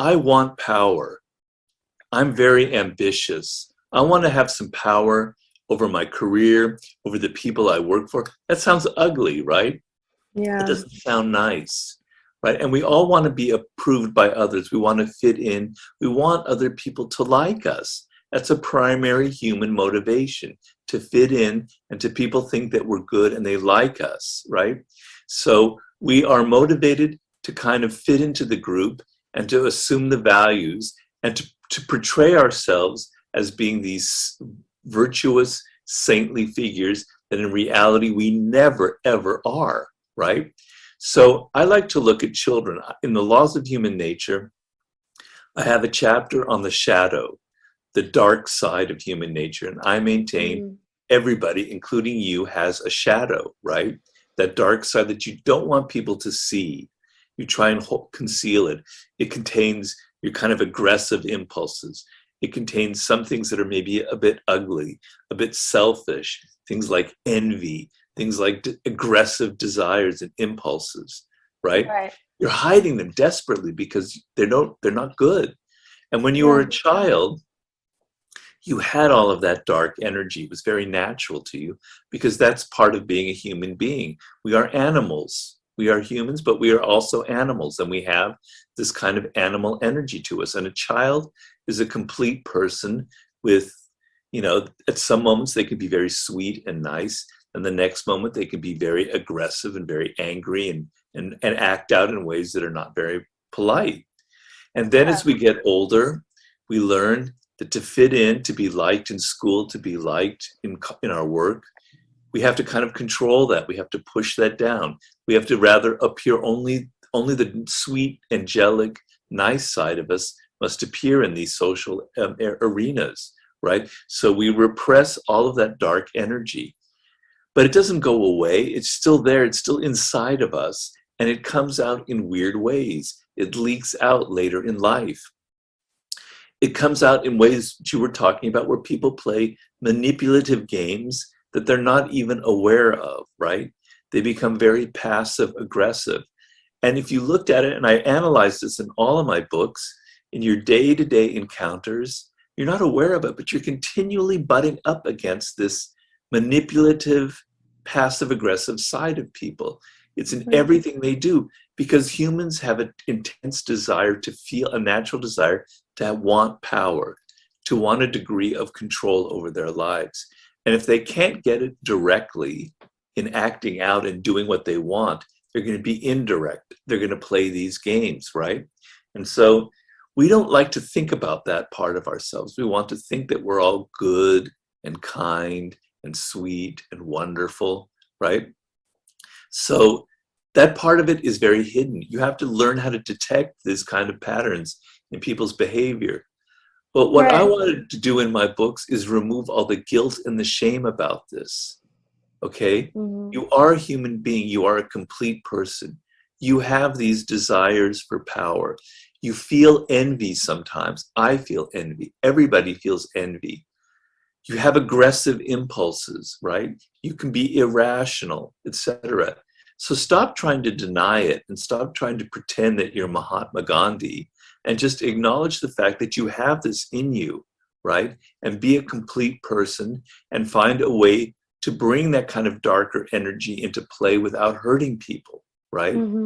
I want power. I'm very ambitious. I want to have some power over my career, over the people I work for. That sounds ugly, right? It Yeah. doesn't sound nice, right? And we all want to be approved by others. We want to fit in. We want other people to like us. That's a primary human motivation, to fit in and to people think that we're good and they like us, right? So we are motivated to kind of fit into the group and to assume the values and to portray ourselves as being these virtuous, saintly figures that in reality we never, ever are, right? So I like to look at children. In the laws of human nature, I have a chapter on the shadow, the dark side of human nature. And I maintain Mm. everybody, including you, has a shadow, right? That dark side that you don't want people to see. You try and conceal it. It contains your kind of aggressive impulses. It contains some things that are maybe a bit ugly, a bit selfish, things like envy, things like aggressive desires and impulses, right? Right. You're hiding them desperately because they're not good. And when you were Yeah. a child, you had all of that dark energy. It was very natural to you because that's part of being a human being. We are animals. We are humans, but we are also animals, and we have this kind of animal energy to us. And a child is a complete person with, at some moments they can be very sweet and nice, and the next moment they can be very aggressive and very angry and act out in ways that are not very polite. And then Yeah. as we get older, we learn that to fit in, to be liked in school, to be liked in our work, we have to kind of control that. We have to push that down. We have to rather appear only the sweet, angelic, nice side of us must appear in these social arenas, right? So we repress all of that dark energy. But it doesn't go away. It's still there. It's still inside of us. And it comes out in weird ways. It leaks out later in life. It comes out in ways that you were talking about where people play manipulative games that they're not even aware of, right? They become very passive aggressive. And if you looked at it, and I analyzed this in all of my books, in your day-to-day encounters, you're not aware of it, but you're continually butting up against this manipulative, passive aggressive side of people. It's in Right. everything they do because humans have an intense desire to feel, a natural desire to want power, to want a degree of control over their lives. And if they can't get it directly in acting out and doing what they want, they're going to be indirect. They're going to play these games, right? And so we don't like to think about that part of ourselves. We want to think that we're all good and kind and sweet and wonderful, right? So that part of it is very hidden. You have to learn how to detect these kind of patterns in people's behavior. But what I Right. wanted to do in my books is remove all the guilt and the shame about this. Okay? Hmm. You are a human being. You are a complete person. You have these desires for power. You feel envy sometimes. I feel envy. Everybody feels envy. You have aggressive impulses, right? You can be irrational, etc. So stop trying to deny it and stop trying to pretend that you're Mahatma Gandhi and just acknowledge the fact that you have this in you, right? And be a complete person and find a way to bring that kind of darker energy into play without hurting people, right? Hmm.